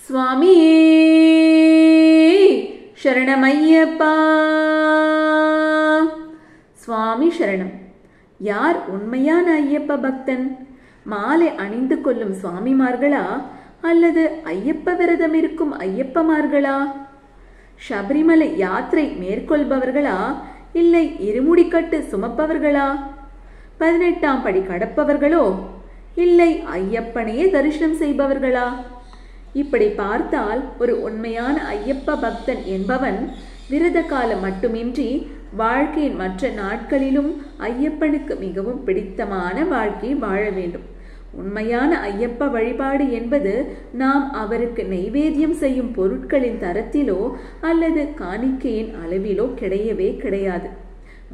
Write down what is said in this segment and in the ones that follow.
சுவாமியே சரணமையப்பா. சுவாமி சரணம். யார் உண்மையான ஐயப்ப பக்தன்? மாலை அணிந்து கொள்ளும் சுவாமிமார்களா அல்லது ஐயப்ப விரதம் இருக்கும் ஐயப்பமார்களா? சபரிமலை யாத்திரை மேற்கொள்பவர்களா இல்லை இருமுடிக்கட்டு சுமப்பவர்களா? 18ஆம் படி கடப்பவர்களோ இல்லை ஐயப்பனையே தரிசனம் செய்பவர்களா? இப்படி பார்த்தால் ஒரு உண்மையான ஐயப்ப பக்தன் என்பவன் விரத காலம் மட்டுமின்றி வாழ்க்கையின் மற்ற நாட்களிலும் ஐயப்பனுக்கு மிகவும் பிடித்தமான வாழ்க்கையை வாழ வேண்டும். உண்மையான ஐயப்ப வழிபாடு என்பது நாம் அவருக்கு நைவேத்தியம் செய்யும் பொருட்களின் தரத்திலோ அல்லது காணிக்கையின் அளவிலோ கிடையவே கிடையாது.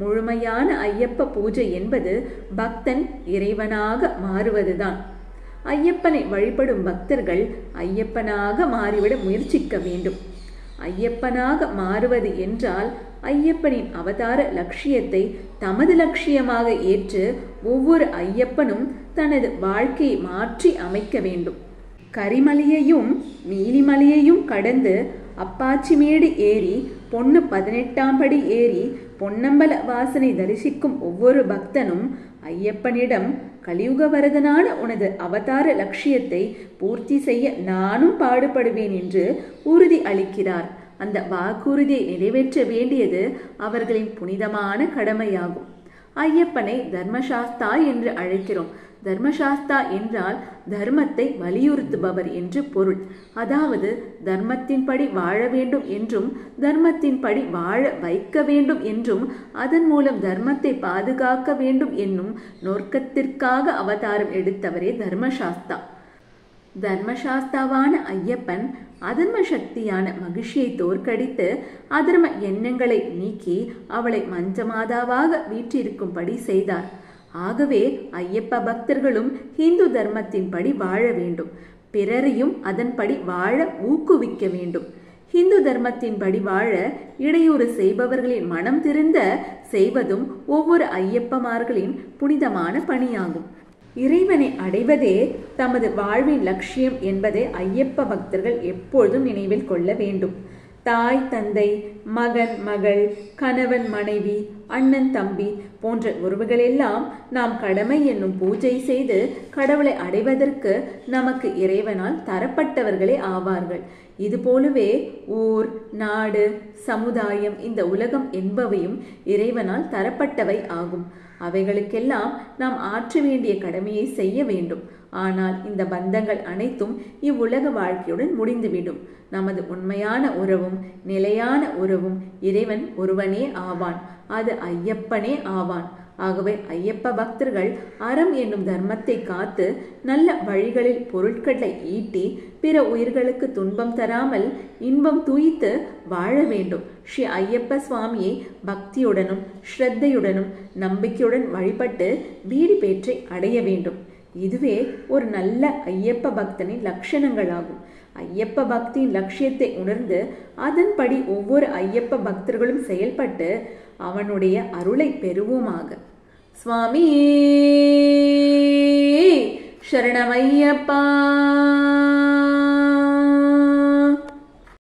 முழுமையான ஐயப்ப பூஜை என்பது பக்தன் இறைவனாக மாறுவதுதான். ஐயப்பனை வழிபடும் பக்தர்கள் ஐயப்பனாக மாறிவிட முயற்சிக்க வேண்டும். ஐயப்பனாக மாறுவது என்றால் ஐயப்பனின் அவதார லட்சியத்தை தமது லட்சியமாக ஏற்று ஒவ்வொரு ஐயப்பனும் தனது வாழ்க்கையை மாற்றி அமைக்க வேண்டும். கரிமலையையும் நீலிமலையையும் கடந்து அப்பாச்சிமேடு ஏறி பொண்ணு 18ஆம் படி ஏறி பொன்னம்பல வாசனை தரிசிக்கும் ஒவ்வொரு பக்தனும் ஐயப்பனிடம் கலியுக வரதனான உனது அவதார லட்சியத்தை பூர்த்தி செய்ய நானும் பாடுபடுவேன் என்று உறுதி அளிக்கிறார். அந்த வாக்குறுதியை நிறைவேற்ற வேண்டியது அவர்களின் புனிதமான கடமையாகும். ஐயப்பனை தர்மசாஸ்தா என்று அழைக்கிறோம். தர்மசாஸ்தா என்றால் தர்மத்தை வலியுறுத்துபவர் என்று பொருள். அதாவது தர்மத்தின்படி வாழ வேண்டும் என்றும் தர்மத்தின்படி வாழ வைக்க வேண்டும் என்றும் அதன் மூலம் தர்மத்தை பாதுகாக்க வேண்டும் என்னும் நோக்கத்திற்காக அவதாரம் எடுத்தவரே தர்மசாஸ்தா. தர்மசாஸ்தாவான ஐயப்பன் அதர்ம சக்தியான மகிழ்ச்சியை தோற்கடித்து அதர்ம எண்ணங்களை நீக்கி அவளை மஞ்சமாதாவாக வீற்றிருக்கும்படி செய்தார். ஆகவே ஐயப்ப பக்தர்களும் இந்து தர்மத்தின்படி வாழ வேண்டும். பிறரையும் அதன்படி வாழ ஊக்குவிக்க வேண்டும். இந்து தர்மத்தின்படி வாழ இடையூறு செய்பவர்களின் மனம் திருந்த செய்வதும் ஒவ்வொரு ஐயப்பமார்களின் புனிதமான பணியாகும். இறைவனை அடைவதே தமது வாழ்வின் லட்சியம் என்பதை ஐயப்ப பக்தர்கள் எப்பொழுதும் நினைவில் கொள்ள வேண்டும். தாய் தந்தை, மகன் மகள், கணவன் மனைவி, அண்ணன் தம்பி போன்ற உறவுகளெல்லாம் நாம் கடமை என்னும் பூஜை செய்து கடவுளை அடைவதற்கு நமக்கு இறைவனால் தரப்பட்டவர்களே ஆவார்கள். இதுபோலவே ஊர், நாடு, சமுதாயம், இந்த உலகம் என்பவையும் இறைவனால் தரப்பட்டவை ஆகும். அவைகளுக்கெல்லாம் நாம் ஆற்ற வேண்டிய கடமையை செய்ய வேண்டும். ஆனால் இந்த பந்தங்கள் அனைத்தும் இவ்வுலக வாழ்க்கையுடன் முடிந்துவிடும். நமது உண்மையான உறவும் நிலையான உறவும் இறைவன் ஒருவனே ஆவான். அது ஐயப்பனே ஆவான். ஆகவே ஐயப்ப பக்தர்கள் அறம் என்னும் தர்மத்தை காத்து நல்ல வழிகளில் பொருட்களை ஈட்டி பிற உயிர்களுக்கு துன்பம் தராமல் இன்பம் தூய்த்து வாழ வேண்டும். ஸ்ரீ ஐயப்ப சுவாமியை பக்தியுடனும் ஸ்ரத்தையுடனும் நம்பிக்கையுடன் வழிபட்டு வீடு பேற்றை அடைய வேண்டும். இதுவே ஒரு நல்ல ஐயப்ப பக்தனின் லட்சணங்களாகும். ஐயப்ப பக்தியின் லட்சியத்தை உணர்ந்து அதன்படி ஒவ்வொரு ஐயப்ப பக்தர்களும் செயல்பட்டு அவனுடைய அருளை பெறுவோமாக. சுவாமியே சரணமையப்பா.